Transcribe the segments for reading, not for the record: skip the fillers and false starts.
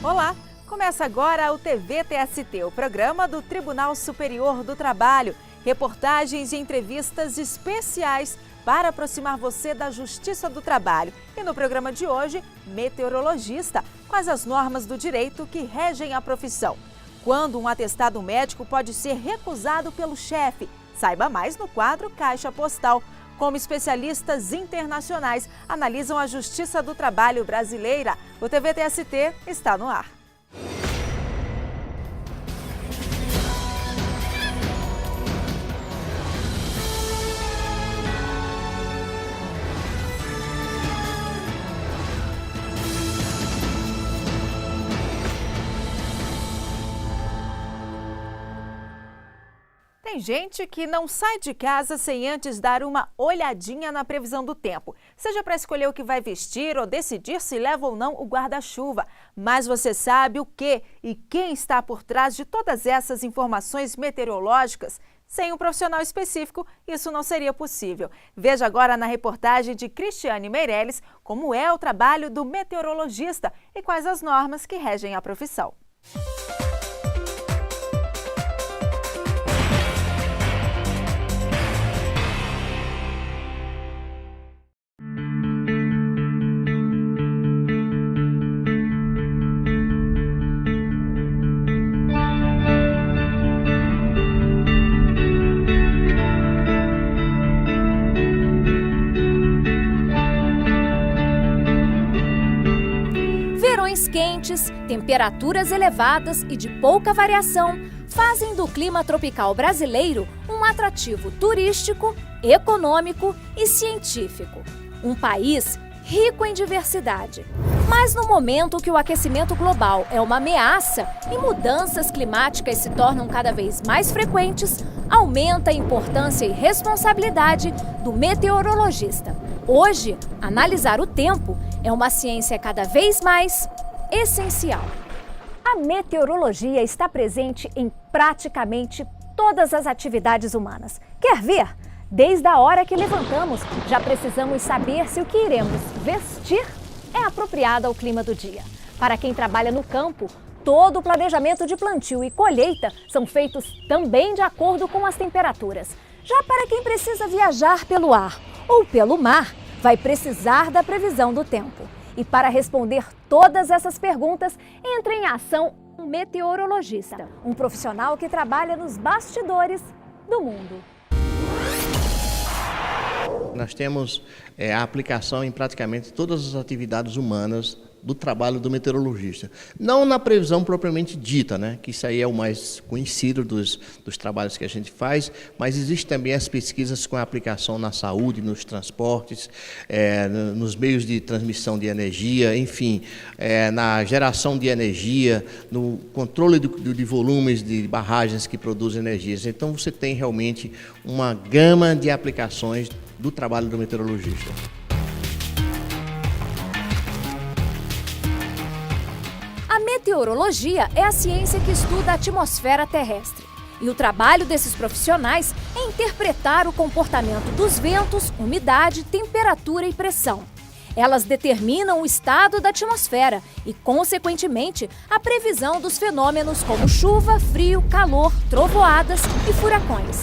Olá! Começa agora o TVTST, o programa do Tribunal Superior do Trabalho. Reportagens e entrevistas especiais para aproximar você da Justiça do Trabalho. E no programa de hoje, meteorologista, quais as normas do direito que regem a profissão. Quando um atestado médico pode ser recusado pelo chefe. Saiba mais no quadro Caixa Postal. Como especialistas internacionais analisam a Justiça do Trabalho brasileira. O TVTST está no ar. Tem gente que não sai de casa sem antes dar uma olhadinha na previsão do tempo, seja para escolher o que vai vestir ou decidir se leva ou não o guarda-chuva. Mas você sabe o que e quem está por trás de todas essas informações meteorológicas? Sem um profissional específico, isso não seria possível. Veja agora na reportagem de Cristiane Meirelles como é o trabalho do meteorologista e quais as normas que regem a profissão. Verões quentes, temperaturas elevadas e de pouca variação fazem do clima tropical brasileiro um atrativo turístico, econômico e científico. Um país rico em diversidade. Mas no momento que o aquecimento global é uma ameaça e mudanças climáticas se tornam cada vez mais frequentes, aumenta a importância e responsabilidade do meteorologista. Hoje, analisar o tempo é uma ciência cada vez mais essencial. A meteorologia está presente em praticamente todas as atividades humanas. Quer ver? Desde a hora que levantamos, já precisamos saber se o que iremos vestir é apropriado ao clima do dia. Para quem trabalha no campo, todo o planejamento de plantio e colheita são feitos também de acordo com as temperaturas. Já para quem precisa viajar pelo ar ou pelo mar, vai precisar da previsão do tempo. E para responder todas essas perguntas, entra em ação um meteorologista, um profissional que trabalha nos bastidores do mundo. Nós temos a aplicação em praticamente todas as atividades humanas do trabalho do meteorologista. Não na previsão propriamente dita, né? Que isso aí é o mais conhecido dos trabalhos que a gente faz, mas existem também as pesquisas com a aplicação na saúde, nos transportes, nos meios de transmissão de energia, enfim, na geração de energia, no controle de volumes de barragens que produzem energias. Então você tem realmente uma gama de aplicações do trabalho do meteorologista. A meteorologia é a ciência que estuda a atmosfera terrestre. E o trabalho desses profissionais é interpretar o comportamento dos ventos, umidade, temperatura e pressão. Elas determinam o estado da atmosfera e, consequentemente, a previsão dos fenômenos como chuva, frio, calor, trovoadas e furacões.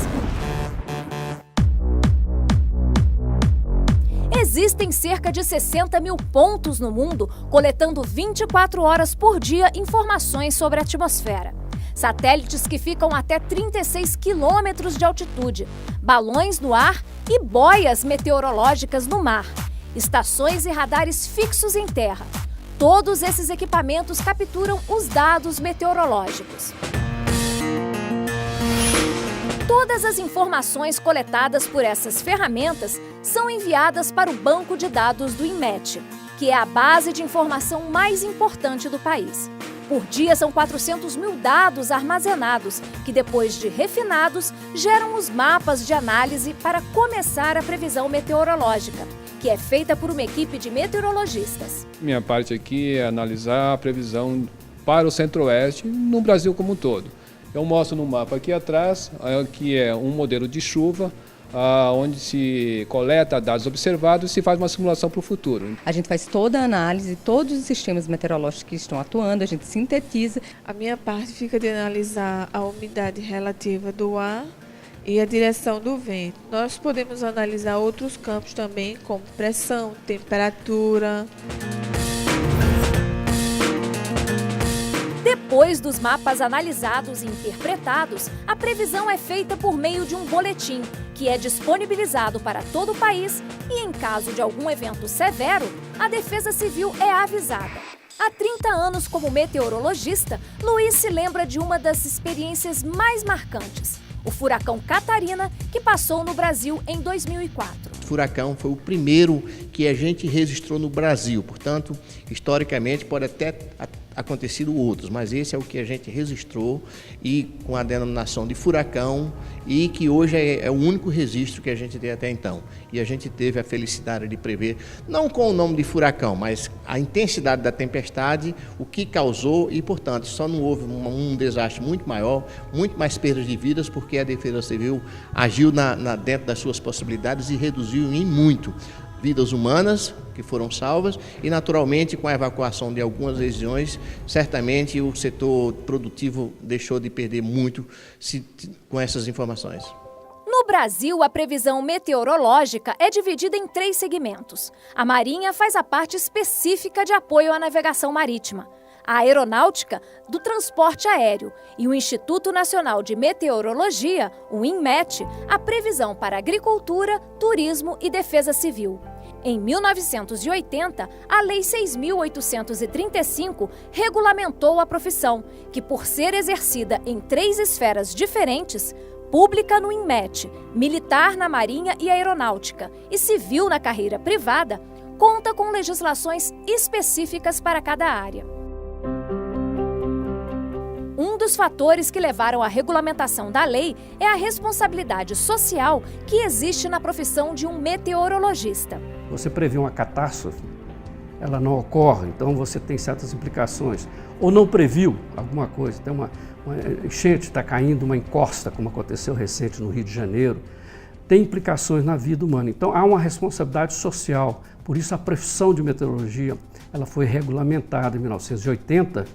Existem cerca de 60 mil pontos no mundo, coletando 24 horas por dia informações sobre a atmosfera. Satélites que ficam até 36 quilômetros de altitude, balões no ar e boias meteorológicas no mar, estações e radares fixos em terra. Todos esses equipamentos capturam os dados meteorológicos. Todas as informações coletadas por essas ferramentas são enviadas para o banco de dados do INMET, que é a base de informação mais importante do país. Por dia são 400 mil dados armazenados, que depois de refinados, geram os mapas de análise para começar a previsão meteorológica, que é feita por uma equipe de meteorologistas. Minha parte aqui é analisar a previsão para o Centro-Oeste no Brasil como um todo. Eu mostro no mapa aqui atrás, que é um modelo de chuva, onde se coleta dados observados e se faz uma simulação para o futuro. A gente faz toda a análise, todos os sistemas meteorológicos que estão atuando, a gente sintetiza. A minha parte fica de analisar a umidade relativa do ar e a direção do vento. Nós podemos analisar outros campos também, como pressão, temperatura. Depois dos mapas analisados e interpretados, a previsão é feita por meio de um boletim, que é disponibilizado para todo o país e, em caso de algum evento severo, a Defesa Civil é avisada. Há 30 anos como meteorologista, Luiz se lembra de uma das experiências mais marcantes, o furacão Catarina, que passou no Brasil em 2004. O furacão foi o primeiro que a gente registrou no Brasil, portanto, historicamente pode até acontecido outros, mas esse é o que a gente registrou e com a denominação de furacão e que hoje é o único registro que a gente tem até então. E a gente teve a felicidade de prever, não com o nome de furacão, mas a intensidade da tempestade, o que causou e, portanto, só não houve um desastre muito maior, muito mais perdas de vidas, porque a Defesa Civil agiu dentro das suas possibilidades e reduziu em muito vidas humanas que foram salvas e, naturalmente, com a evacuação de algumas regiões, certamente o setor produtivo deixou de perder muito com essas informações. No Brasil, a previsão meteorológica é dividida em 3 segmentos. A Marinha faz a parte específica de apoio à navegação marítima, a Aeronáutica, do transporte aéreo, e o Instituto Nacional de Meteorologia, o INMET, a previsão para agricultura, turismo e defesa civil. Em 1980, a Lei 6.835 regulamentou a profissão, que, por ser exercida em 3 esferas diferentes, pública no INMET, militar na Marinha e Aeronáutica e civil na carreira privada, conta com legislações específicas para cada área. Um dos fatores que levaram à regulamentação da lei é a responsabilidade social que existe na profissão de um meteorologista. Você prevê uma catástrofe, ela não ocorre, então você tem certas implicações. Ou não previu alguma coisa, tem uma enchente, está caindo uma encosta, como aconteceu recente no Rio de Janeiro, tem implicações na vida humana. Então há uma responsabilidade social, por isso a profissão de meteorologia ela foi regulamentada em 1980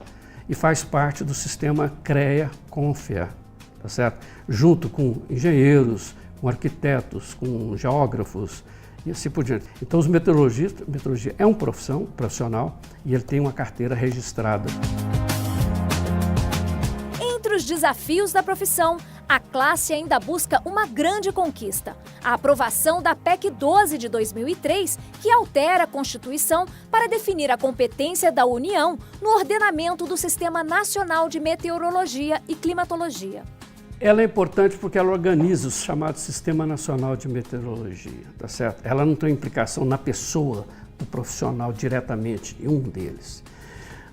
e faz parte do sistema CREA-CONFEA, tá certo? Junto com engenheiros, com arquitetos, com geógrafos e assim por diante. Então os meteorologistas, meteorologia é uma profissional e ele tem uma carteira registrada. Entre os desafios da profissão, a classe ainda busca uma grande conquista: a aprovação da PEC 12 de 2003, que altera a Constituição para definir a competência da União no ordenamento do Sistema Nacional de Meteorologia e Climatologia. Ela é importante porque ela organiza o chamado Sistema Nacional de Meteorologia, tá certo? Ela não tem implicação na pessoa do profissional diretamente, em um deles.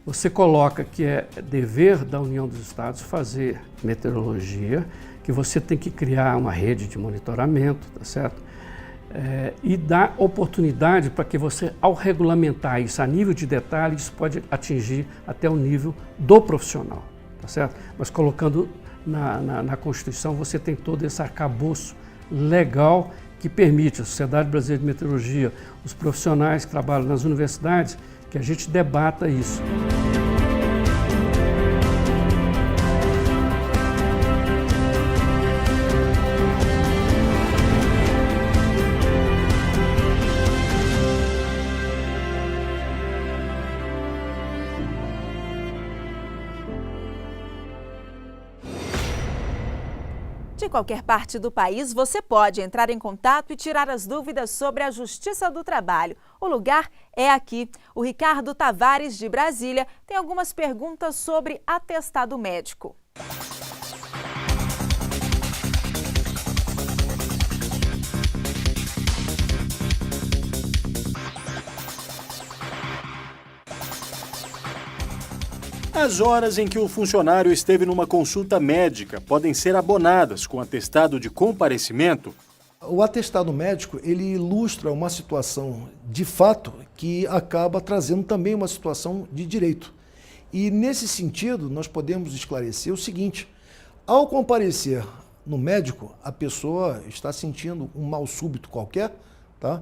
Você coloca que é dever da União dos Estados fazer meteorologia, que você tem que criar uma rede de monitoramento, tá certo? E dar oportunidade para que você, ao regulamentar isso a nível de detalhe, isso pode atingir até o nível do profissional, tá certo? Mas colocando na Constituição, você tem todo esse arcabouço legal que permite a Sociedade Brasileira de Meteorologia, os profissionais que trabalham nas universidades, que a gente debata isso. De qualquer parte do país, você pode entrar em contato e tirar as dúvidas sobre a Justiça do Trabalho. O lugar é aqui. O Ricardo Tavares, de Brasília, tem algumas perguntas sobre atestado médico. As horas em que o funcionário esteve numa consulta médica podem ser abonadas com atestado de comparecimento? O atestado médico, ele ilustra uma situação de fato que acaba trazendo também uma situação de direito. E nesse sentido, nós podemos esclarecer o seguinte: ao comparecer no médico, a pessoa está sentindo um mal súbito qualquer, tá?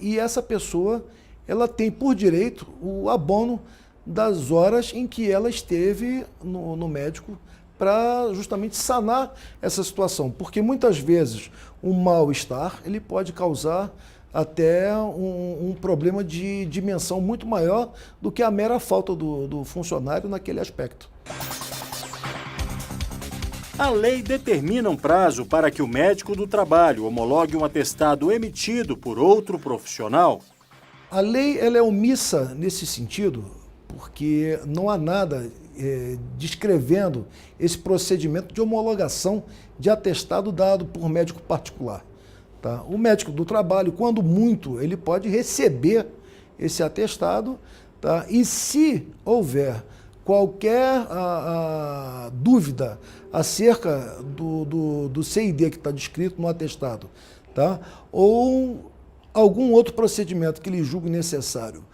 E essa pessoa, ela tem por direito o abono das horas em que ela esteve no médico para justamente sanar essa situação. Porque muitas vezes um mal-estar ele pode causar até um problema de dimensão muito maior do que a mera falta do funcionário naquele aspecto. A lei determina um prazo para que o médico do trabalho homologue um atestado emitido por outro profissional. A lei ela é omissa nesse sentido, porque não há nada descrevendo esse procedimento de homologação de atestado dado por médico particular. Tá? O médico do trabalho, quando muito, ele pode receber esse atestado, tá? E se houver qualquer dúvida acerca do CID que está descrito no atestado, tá? Ou algum outro procedimento que ele julgue necessário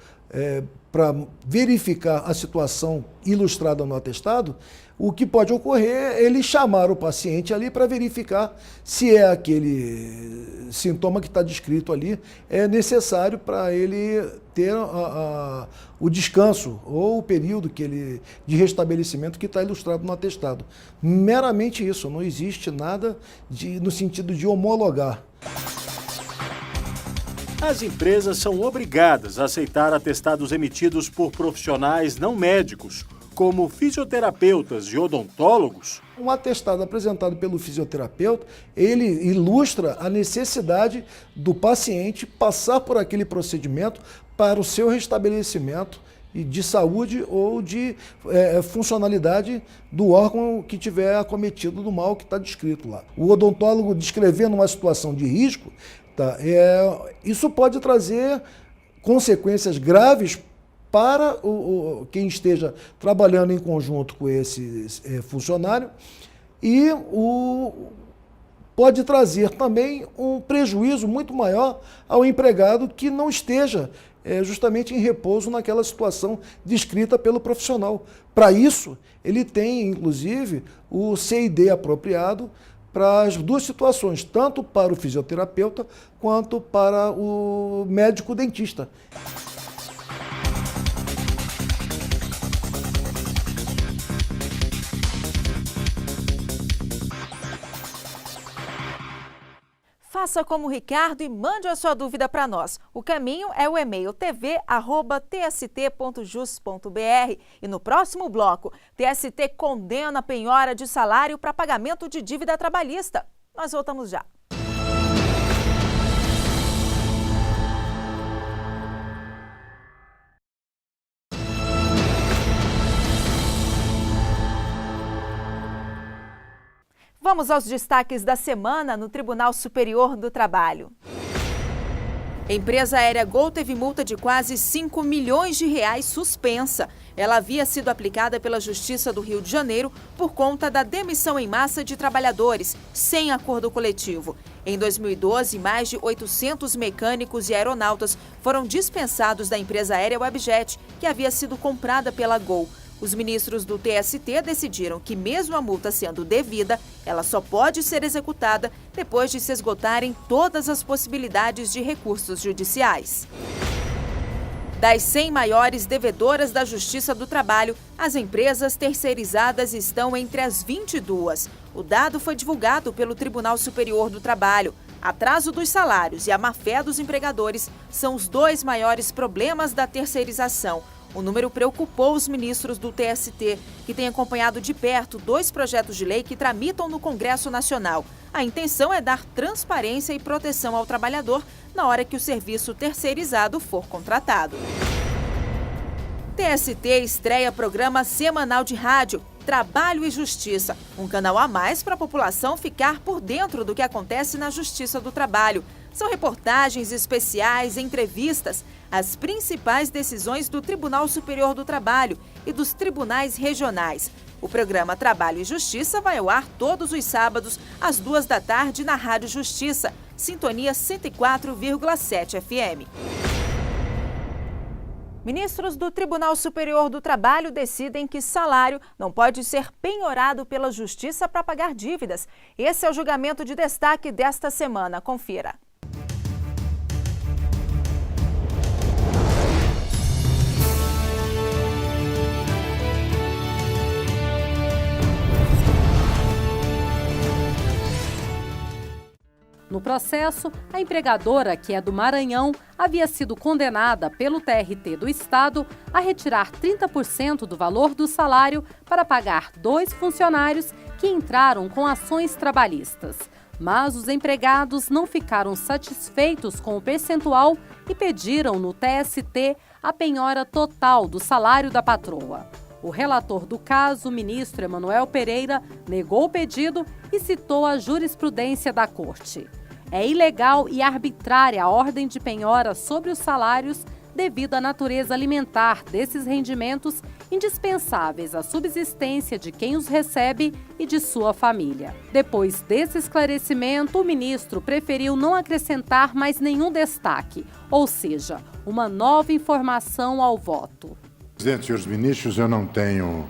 para verificar a situação ilustrada no atestado, o que pode ocorrer é ele chamar o paciente ali para verificar se é aquele sintoma que está descrito ali, é necessário para ele ter o descanso ou o período de restabelecimento que está ilustrado no atestado. Meramente isso, não existe nada no sentido de homologar. As empresas são obrigadas a aceitar atestados emitidos por profissionais não médicos, como fisioterapeutas e odontólogos. Um atestado apresentado pelo fisioterapeuta, ele ilustra a necessidade do paciente passar por aquele procedimento para o seu restabelecimento de saúde ou de funcionalidade do órgão que tiver acometido do mal que está descrito lá. O odontólogo descrevendo uma situação de risco, tá, isso pode trazer consequências graves para quem esteja trabalhando em conjunto com esse funcionário e pode trazer também um prejuízo muito maior ao empregado que não esteja justamente em repouso naquela situação descrita pelo profissional. Para isso, ele tem, inclusive, o CID apropriado para as duas situações, tanto para o fisioterapeuta quanto para o médico dentista. Faça como o Ricardo e mande a sua dúvida para nós. O caminho é o e-mail tv@tst.jus.br. E no próximo bloco, TST condena a penhora de salário para pagamento de dívida trabalhista. Nós voltamos já. Vamos aos destaques da semana no Tribunal Superior do Trabalho. A empresa aérea Gol teve multa de quase 5 milhões de reais suspensa. Ela havia sido aplicada pela Justiça do Rio de Janeiro por conta da demissão em massa de trabalhadores, sem acordo coletivo. Em 2012, mais de 800 mecânicos e aeronautas foram dispensados da empresa aérea Webjet, que havia sido comprada pela Gol. Os ministros do TST decidiram que, mesmo a multa sendo devida, ela só pode ser executada depois de se esgotarem todas as possibilidades de recursos judiciais. Das 100 maiores devedoras da Justiça do Trabalho, as empresas terceirizadas estão entre as 22. O dado foi divulgado pelo Tribunal Superior do Trabalho. Atraso dos salários e a má-fé dos empregadores são os dois maiores problemas da terceirização. O número preocupou os ministros do TST, que têm acompanhado de perto 2 projetos de lei que tramitam no Congresso Nacional. A intenção é dar transparência e proteção ao trabalhador na hora que o serviço terceirizado for contratado. TST estreia programa semanal de rádio Trabalho e Justiça, um canal a mais para a população ficar por dentro do que acontece na Justiça do Trabalho. São reportagens especiais, entrevistas, as principais decisões do Tribunal Superior do Trabalho e dos tribunais regionais. O programa Trabalho e Justiça vai ao ar todos os sábados, às 2 da tarde, na Rádio Justiça, sintonia 104,7 FM. Ministros do Tribunal Superior do Trabalho decidem que salário não pode ser penhorado pela Justiça para pagar dívidas. Esse é o julgamento de destaque desta semana. Confira. No processo, a empregadora, que é do Maranhão, havia sido condenada pelo TRT do Estado a retirar 30% do valor do salário para pagar 2 funcionários que entraram com ações trabalhistas. Mas os empregados não ficaram satisfeitos com o percentual e pediram no TST a penhora total do salário da patroa. O relator do caso, o ministro Emanuel Pereira, negou o pedido e citou a jurisprudência da Corte. É ilegal e arbitrária a ordem de penhora sobre os salários devido à natureza alimentar desses rendimentos indispensáveis à subsistência de quem os recebe e de sua família. Depois desse esclarecimento, o ministro preferiu não acrescentar mais nenhum destaque, ou seja, uma nova informação ao voto. Presidente, senhores ministros, eu não tenho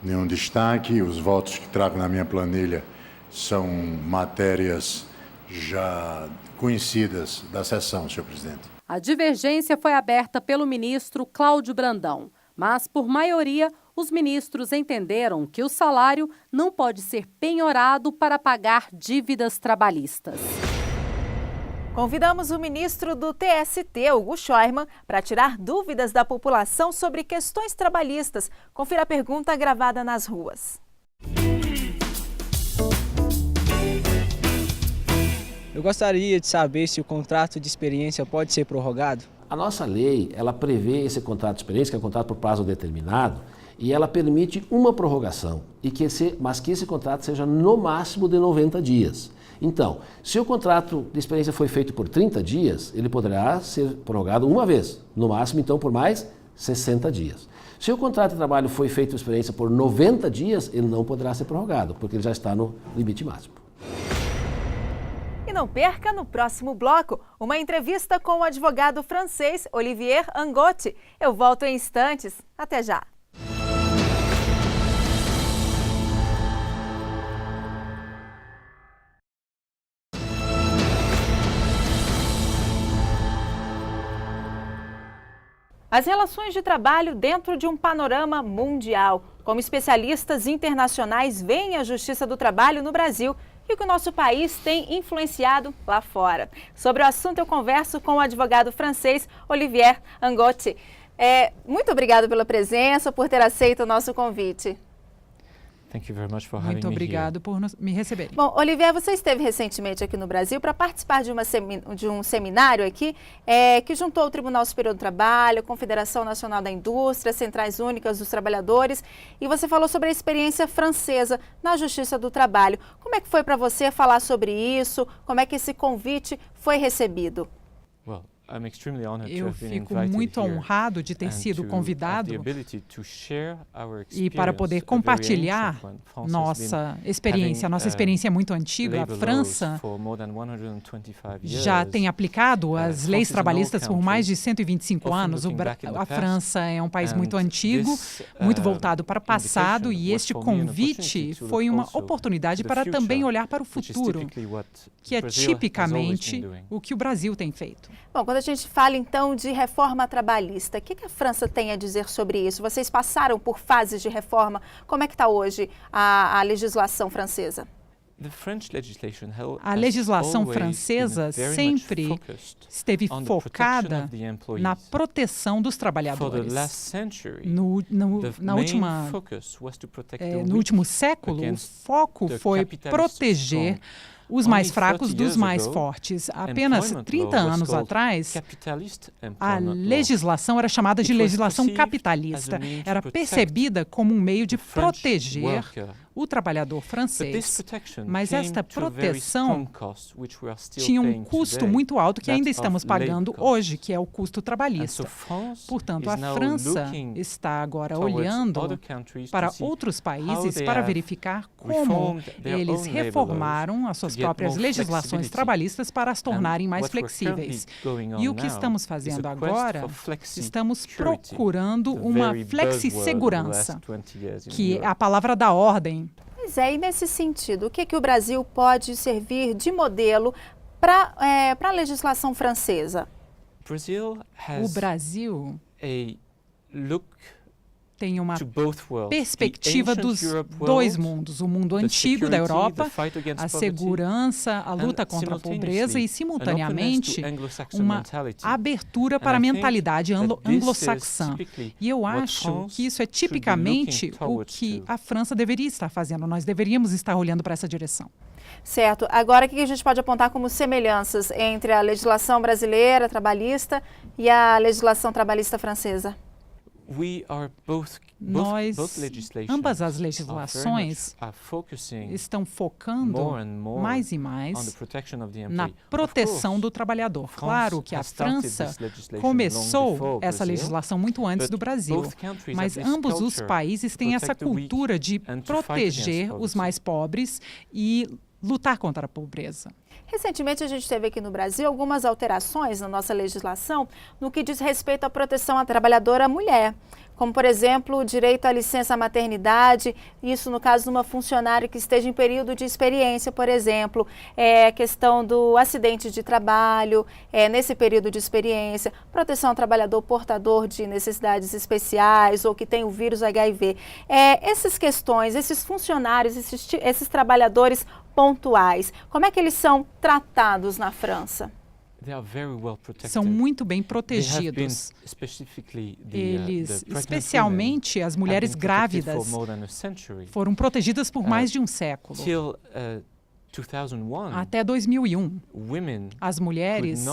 nenhum destaque. Os votos que trago na minha planilha são matérias já conhecidas da sessão, senhor presidente. A divergência foi aberta pelo ministro Cláudio Brandão, mas, por maioria, os ministros entenderam que o salário não pode ser penhorado para pagar dívidas trabalhistas. Convidamos o ministro do TST, Hugo Scheuermann, para tirar dúvidas da população sobre questões trabalhistas. Confira a pergunta gravada nas ruas. Eu gostaria de saber se o contrato de experiência pode ser prorrogado. A nossa lei, ela prevê esse contrato de experiência, que é um contrato por prazo determinado, e ela permite uma prorrogação, mas que esse contrato seja no máximo de 90 dias. Então, se o contrato de experiência foi feito por 30 dias, ele poderá ser prorrogado uma vez, no máximo, então, por mais 60 dias. Se o contrato de trabalho foi feito de experiência por 90 dias, ele não poderá ser prorrogado, porque ele já está no limite máximo. E não perca no próximo bloco uma entrevista com o advogado francês Olivier Angotti. Eu volto em instantes. Até já! As relações de trabalho dentro de um panorama mundial. Como especialistas internacionais veem a Justiça do Trabalho no Brasil e o que o nosso país tem influenciado lá fora. Sobre o assunto, eu converso com o advogado francês Olivier Angotti. Muito obrigado pela presença, por ter aceito o nosso convite. Muito obrigado por me receberem. Bom, Olivier, você esteve recentemente aqui no Brasil para participar de um seminário aqui que juntou o Tribunal Superior do Trabalho, a Confederação Nacional da Indústria, Centrais Únicas dos Trabalhadores, e você falou sobre a experiência francesa na Justiça do Trabalho. Como é que foi para você falar sobre isso? Como é que esse convite foi recebido? Eu fico muito honrado de ter sido convidado e para poder compartilhar nossa experiência. Nossa experiência é muito antiga. A França já tem aplicado as leis trabalhistas por mais de 125 anos. A França é um país muito antigo, muito voltado para o passado, e este convite foi uma oportunidade para também olhar para o futuro, que é tipicamente o que o Brasil tem feito. Bom, quando a gente fala então de reforma trabalhista, o que a França tem a dizer sobre isso? Vocês passaram por fases de reforma. Como é que está hoje a legislação francesa? A legislação francesa sempre esteve focada na proteção dos trabalhadores. No último século, o foco foi proteger os mais fracos dos mais fortes. Apenas 30 anos atrás, a legislação era chamada de legislação capitalista. Era percebida como um meio de proteger o trabalhador francês. Mas esta proteção tinha um custo muito alto que ainda estamos pagando hoje, que é o custo trabalhista. Portanto, a França está agora olhando para outros países para verificar como eles reformaram as suas próprias legislações trabalhistas para as tornarem mais flexíveis. E o que estamos fazendo agora, estamos procurando uma flexi-segurança, que é a palavra da ordem. Pois é, e nesse sentido, o que o Brasil pode servir de modelo para a legislação francesa? O Brasil tem uma perspectiva dos dois mundos, o mundo antigo da Europa, a segurança, a luta contra a pobreza e, simultaneamente, uma abertura para a mentalidade anglo-saxã. E eu acho que isso é tipicamente o que a França deveria estar fazendo. Nós deveríamos estar olhando para essa direção. Certo. Agora, o que a gente pode apontar como semelhanças entre a legislação brasileira trabalhista e a legislação trabalhista francesa? Ambas as legislações estão focando mais e mais na proteção do trabalhador. Claro que a França começou essa legislação muito antes do Brasil, mas ambos os países têm essa cultura de proteger os mais pobres e lutar contra a pobreza. Recentemente, a gente teve aqui no Brasil algumas alterações na nossa legislação no que diz respeito à proteção à trabalhadora mulher, como, por exemplo, o direito à licença maternidade, isso no caso de uma funcionária que esteja em período de experiência, por exemplo, a questão do acidente de trabalho, nesse período de experiência, proteção ao trabalhador portador de necessidades especiais ou que tem o vírus HIV. Essas questões, esses funcionários, esses trabalhadores pontuais, como é que eles são tratados na França? São muito bem protegidos. Eles, especialmente as mulheres grávidas, foram protegidas por mais de um século. Até 2001, as mulheres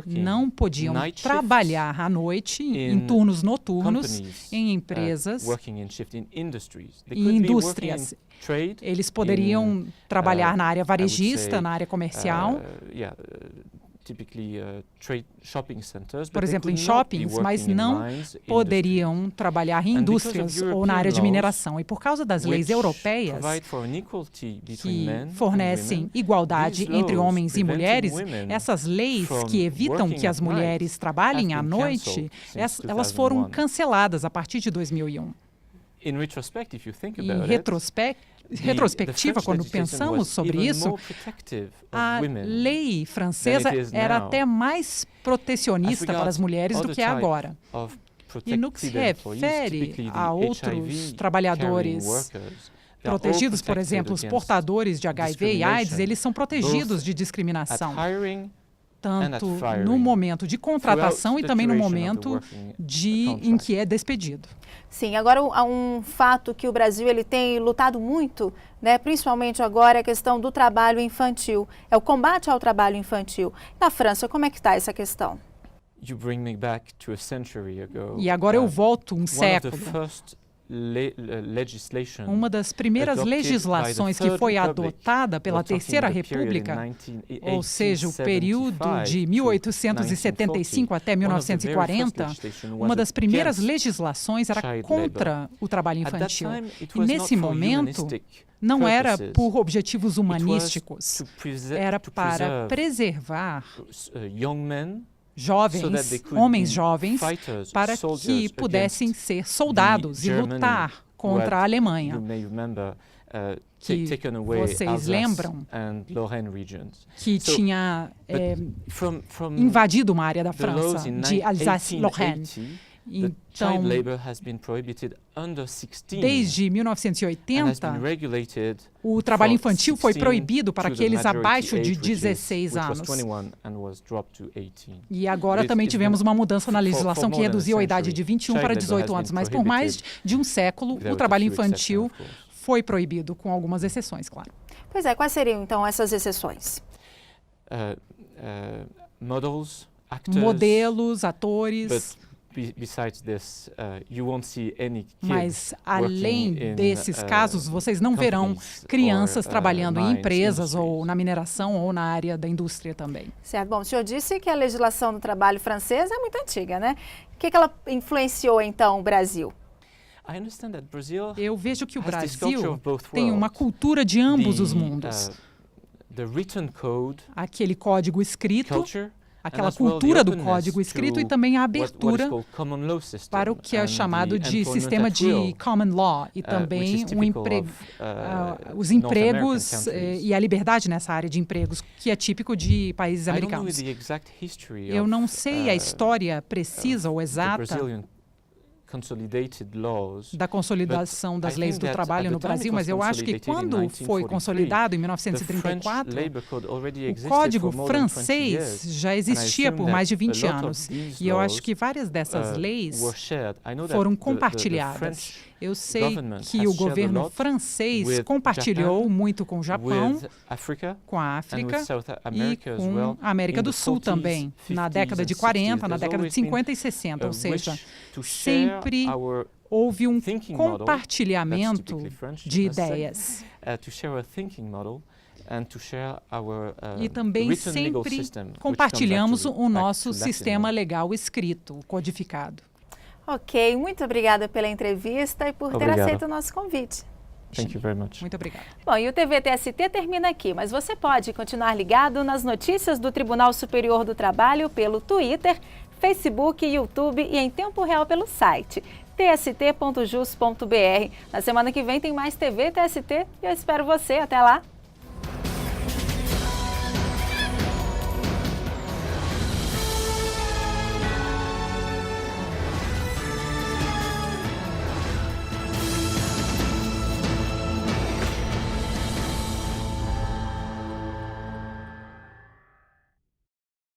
não podiam trabalhar à noite em turnos noturnos em empresas e indústrias. Eles poderiam trabalhar na área varejista, na área comercial, por exemplo, em shoppings, mas não poderiam trabalhar em indústrias ou na área de mineração. E por causa das leis europeias que fornecem igualdade entre homens e mulheres, essas leis que evitam que as mulheres trabalhem à noite, elas foram canceladas a partir de 2001. Em retrospectiva, quando pensamos sobre isso, a lei francesa era até mais protecionista para as mulheres do que é agora. E no que se refere a outros trabalhadores protegidos, por exemplo, os portadores de HIV e AIDS, eles são protegidos de discriminação, tanto no momento de contratação e também no momento em que é despedido. Sim, agora um fato que o Brasil ele tem lutado muito, né, principalmente agora, é a questão do trabalho infantil, é o combate ao trabalho infantil. Na França, como é que está essa questão? E agora eu volto um século. Uma das primeiras legislações que foi adotada pela Terceira República, ou seja, o período de 1875 até 1940, uma das primeiras legislações era contra o trabalho infantil. E nesse momento, não era por objetivos humanísticos, era para preservar homens jovens, para que pudessem ser soldados e lutar contra a Alemanha, que vocês lembram que tinha invadido uma área da França, de Alsace-Lorraine. Então, desde 1980, o trabalho infantil foi proibido para aqueles abaixo de 16 anos. E agora também tivemos uma mudança na legislação que reduziu a idade de 21 para 18 anos, mas por mais de um século, o trabalho infantil foi proibido, com algumas exceções, claro. Pois é, quais seriam então essas exceções? Modelos, atores, Mas, além desses casos, vocês não verão crianças trabalhando em empresas ou na mineração ou na área da indústria também. Certo. Bom, o senhor disse que a legislação do trabalho francesa é muito antiga, né? O que ela influenciou, então, o Brasil? Eu vejo que o Brasil tem uma cultura de ambos os mundos. Aquele código escrito, aquela cultura do código escrito e também a abertura para o que é chamado de sistema de common law e também os empregos e a liberdade nessa área de empregos, que é típico de países americanos. Eu não sei a história precisa ou exata da consolidação das leis do trabalho no Brasil, mas eu acho que quando foi consolidado em 1934, o Código francês já existia por mais de 20 anos. E eu acho que várias dessas leis foram compartilhadas. Eu sei que o governo francês compartilhou muito com o Japão, com a África e com a América do Sul também, na década de 40, na década de 50 e 60, ou seja, sempre houve um compartilhamento de ideias. E também sempre compartilhamos o nosso sistema legal escrito, codificado. Ok, muito obrigada pela entrevista e por ter aceito o nosso convite. Thank you very much. Muito obrigada. Bom, e o TVT-ST termina aqui, mas você pode continuar ligado nas notícias do Tribunal Superior do Trabalho pelo Twitter, Facebook, YouTube e em tempo real pelo site tst.jus.br. Na semana que vem tem mais TVT-ST e eu espero você. Até lá!